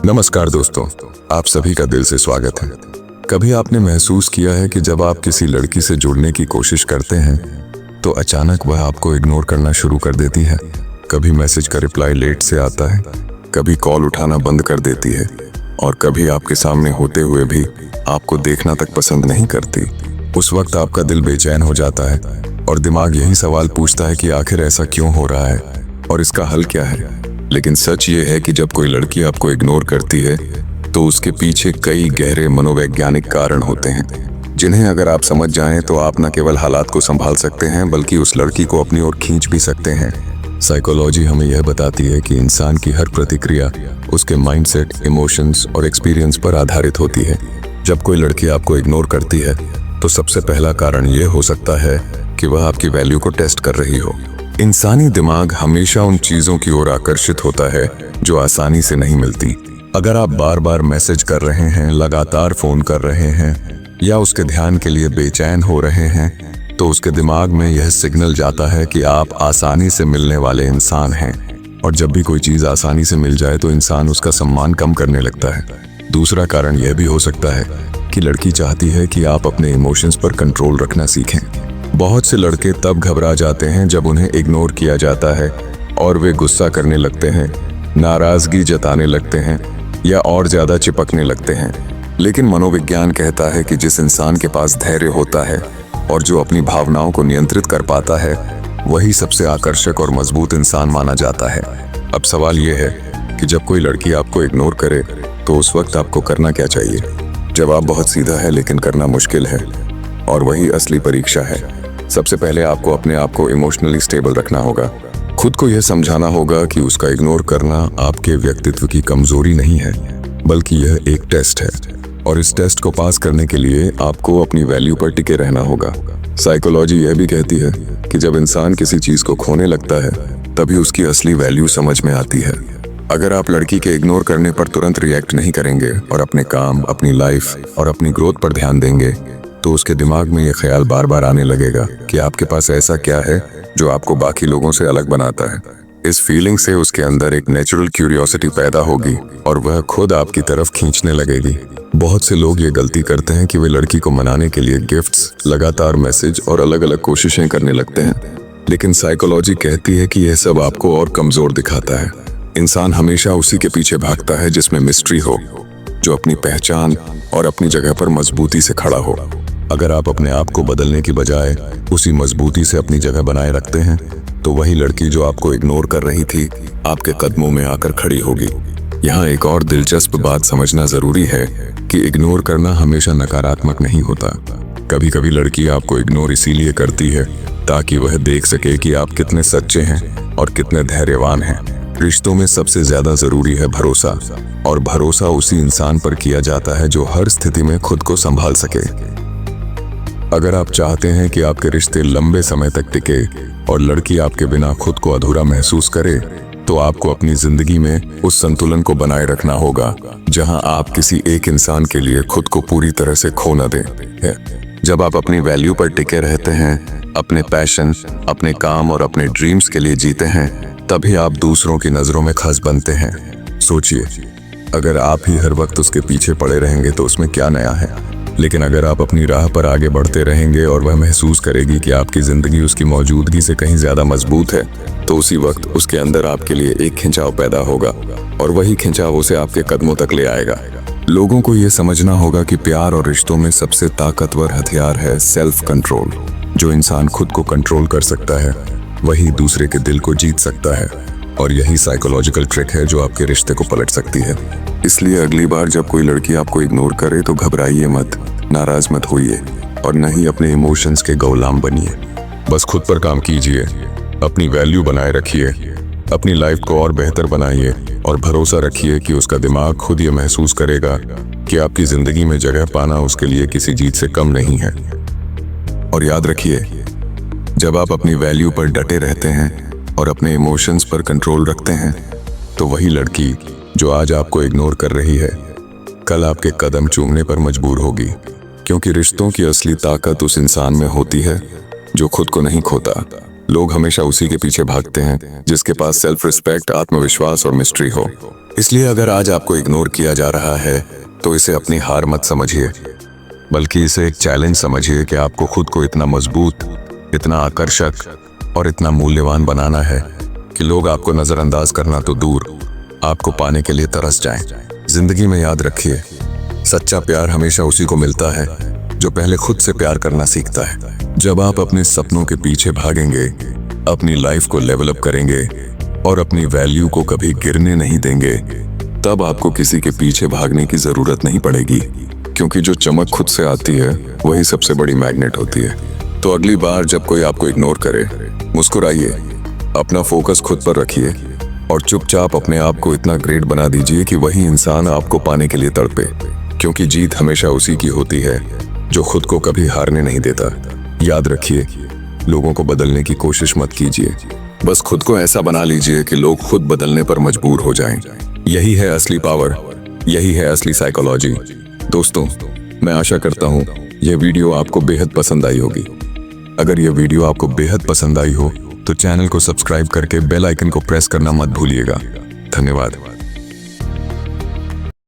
नमस्कार दोस्तों, आप सभी का दिल से स्वागत है। कभी आपने महसूस किया है कि जब आप किसी लड़की से जुड़ने की कोशिश करते हैं तो अचानक वह आपको इग्नोर करना शुरू कर देती है। कभी मैसेज का रिप्लाई लेट से आता है, कभी कॉल उठाना बंद कर देती है और कभी आपके सामने होते हुए भी आपको देखना तक पसंद नहीं करती। उस वक्त आपका दिल बेचैन हो जाता है और दिमाग यही सवाल पूछता है कि आखिर ऐसा क्यों हो रहा है और इसका हल क्या है। लेकिन सच ये है कि जब कोई लड़की आपको इग्नोर करती है तो उसके पीछे कई गहरे मनोवैज्ञानिक कारण होते हैं, जिन्हें अगर आप समझ जाएं तो आप न केवल हालात को संभाल सकते हैं बल्कि उस लड़की को अपनी ओर खींच भी सकते हैं। साइकोलॉजी हमें यह बताती है कि इंसान की हर प्रतिक्रिया उसके माइंडसेट, इमोशंस और एक्सपीरियंस पर आधारित होती है। जब कोई लड़की आपको इग्नोर करती है तो सबसे पहला कारण यह हो सकता है कि वह आपकी वैल्यू को टेस्ट कर रही हो। इंसानी दिमाग हमेशा उन चीजों की ओर आकर्षित होता है जो आसानी से नहीं मिलती। अगर आप बार बार मैसेज कर रहे हैं, लगातार फोन कर रहे हैं या उसके ध्यान के लिए बेचैन हो रहे हैं तो उसके दिमाग में यह सिग्नल जाता है कि आप आसानी से मिलने वाले इंसान हैं। और जब भी कोई चीज आसानी से मिल जाए तो इंसान उसका सम्मान कम करने लगता है। दूसरा कारण यह भी हो सकता है कि लड़की चाहती है कि आप अपने इमोशंस पर कंट्रोल रखना सीखें। बहुत से लड़के तब घबरा जाते हैं जब उन्हें इग्नोर किया जाता है और वे गुस्सा करने लगते हैं, नाराजगी जताने लगते हैं या और ज्यादा चिपकने लगते हैं। लेकिन मनोविज्ञान कहता है कि जिस इंसान के पास धैर्य होता है और जो अपनी भावनाओं को नियंत्रित कर पाता है वही सबसे आकर्षक और मजबूत इंसान माना जाता है। अब सवाल यह है कि जब कोई लड़की आपको इग्नोर करे तो उस वक्त आपको करना क्या चाहिए। जवाब बहुत सीधा है लेकिन करना मुश्किल है, और वही असली परीक्षा है। सबसे पहले आपको अपने आप को इमोशनली स्टेबल रखना होगा। खुद को यह समझाना होगा कि उसका इग्नोर करना आपके व्यक्तित्व की कमजोरी नहीं है बल्कि यह एक टेस्ट है, और इस टेस्ट को पास करने के लिए आपको अपनी वैल्यू पर टिके रहना होगा। साइकोलॉजी यह भी कहती है कि जब इंसान किसी चीज को खोने लगता है तभी उसकी असली वैल्यू समझ में आती है। अगर आप लड़की के इग्नोर करने पर तुरंत रिएक्ट नहीं करेंगे और अपने काम, अपनी लाइफ और अपनी ग्रोथ पर ध्यान देंगे तो उसके दिमाग में ये ख्याल बार बार आने लगेगा कि आपके पास ऐसा क्या है जो आपको बाकी लोगों से अलग बनाता है। इस फीलिंग से उसके अंदर एक नेचुरल क्यूरियोसिटी पैदा होगी और वह खुद आपकी तरफ खींचने लगेगी। बहुत से लोग ये गलती करते हैं कि वे लड़की को मनाने के लिए गिफ्ट्स, लगातार मैसेज और अलग अलग कोशिशें करने लगते हैं, लेकिन साइकोलॉजी कहती है कि यह सब आपको और कमजोर दिखाता है। इंसान हमेशा उसी के पीछे भागता है जिसमें मिस्ट्री हो, जो अपनी पहचान और अपनी जगह पर मजबूती से खड़ा हो। अगर आप अपने आप को बदलने की बजाय उसी मजबूती से अपनी जगह बनाए रखते हैं तो वही लड़की जो आपको इग्नोर कर रही थी आपके कदमों में आकर खड़ी होगी। यहाँ एक और दिलचस्प बात समझना जरूरी है कि इग्नोर करना हमेशा नकारात्मक नहीं होता। कभी कभी लड़की आपको इग्नोर इसीलिए करती है ताकि वह देख सके कि आप कितने सच्चे हैं और कितने धैर्यवान हैं। रिश्तों में सबसे ज्यादा जरूरी है भरोसा, और भरोसा उसी इंसान पर किया जाता है जो हर स्थिति में खुद को संभाल सके। अगर आप चाहते हैं कि आपके रिश्ते लंबे समय तक टिके और लड़की आपके बिना खुद को अधूरा महसूस करे तो आपको अपनी जिंदगी में उस संतुलन को बनाए रखना होगा जहां आप किसी एक इंसान के लिए खुद को पूरी तरह से खो न दें। जब आप अपनी वैल्यू पर टिके रहते हैं, अपने पैशन, अपने काम और अपने ड्रीम्स के लिए जीते हैं, तभी आप दूसरों की नजरों में खास बनते हैं। सोचिए, अगर आप ही हर वक्त उसके पीछे पड़े रहेंगे तो उसमें क्या नया है। लेकिन अगर आप अपनी राह पर आगे बढ़ते रहेंगे और वह महसूस करेगी कि आपकी जिंदगी उसकी मौजूदगी से कहीं ज्यादा मजबूत है तो उसी वक्त उसके अंदर आपके लिए एक खिंचाव पैदा होगा और वही खिंचाव उसे आपके कदमों तक ले आएगा। लोगों को यह समझना होगा कि प्यार और रिश्तों में सबसे ताकतवर हथियार है सेल्फ कंट्रोल। जो इंसान खुद को कंट्रोल कर सकता है वही दूसरे के दिल को जीत सकता है, और यही साइकोलॉजिकल ट्रिक है जो आपके रिश्ते को पलट सकती है। इसलिए अगली बार जब कोई लड़की आपको इग्नोर करे तो घबराइए मत, नाराज मत होइए और न ही अपने इमोशंस के गुलाम बनिए। बस खुद पर काम कीजिए, अपनी वैल्यू बनाए रखिए, अपनी लाइफ को और बेहतर बनाइए और भरोसा रखिए कि उसका दिमाग खुद ये महसूस करेगा कि आपकी जिंदगी में जगह पाना उसके लिए किसी जीत से कम नहीं है। और याद रखिए, जब आप अपनी वैल्यू पर डटे रहते हैं और अपने इमोशंस पर कंट्रोल रखते हैं तो वही लड़की जो आज आपको इग्नोर कर रही है कल आपके कदम चूमने पर मजबूर होगी, क्योंकि रिश्तों की असली ताकत उस इंसान में होती है जो खुद को नहीं खोता लोग हमेशा उसी के पीछे भागते हैं जिसके पास सेल्फ रिस्पेक्ट, आत्मविश्वास और मिस्ट्री हो। इसलिए अगर आज आपको इग्नोर किया जा रहा है तो इसे अपनी हार मत समझिए, बल्कि इसे एक चैलेंज समझिए कि आपको खुद को इतना मजबूत, इतना आकर्षक और इतना मूल्यवान बनाना है कि लोग आपको नजरअंदाज करना तो दूर, आपको पाने के लिए तरस जाएं। जिंदगी में याद रखिए, सच्चा प्यार हमेशा उसी को मिलता है जो पहले खुद से प्यार करना सीखता है। जब आप अपने सपनों के पीछे भागेंगे, अपनी लाइफ को लेवल अप करेंगे और अपनी वैल्यू को कभी गिरने नहीं देंगे, तब आपको किसी के पीछे भागने की जरूरत नहीं पड़ेगी, क्योंकि जो चमक खुद से आती है वही सबसे बड़ी मैग्नेट होती है। तो अगली बार जब कोई आपको इग्नोर करे, मुस्कुराइए, अपना फोकस खुद पर रखिए और चुपचाप अपने आप को इतना ग्रेट बना दीजिए कि वही इंसान आपको पाने के लिए तड़पे, क्योंकि जीत हमेशा उसी की होती है जो खुद को कभी हारने नहीं देता। याद रखिए, लोगों को बदलने की कोशिश मत कीजिए, बस खुद को ऐसा बना लीजिए कि लोग खुद बदलने पर मजबूर हो जाएं। यही है असली पावर, यही है असली साइकोलॉजी। दोस्तों, मैं आशा करता हूँ यह वीडियो आपको बेहद पसंद आई होगी। अगर यह वीडियो आपको बेहद पसंद आई हो तो चैनल को सब्सक्राइब करके बेल आइकन को प्रेस करना मत भूलिएगा। धन्यवाद।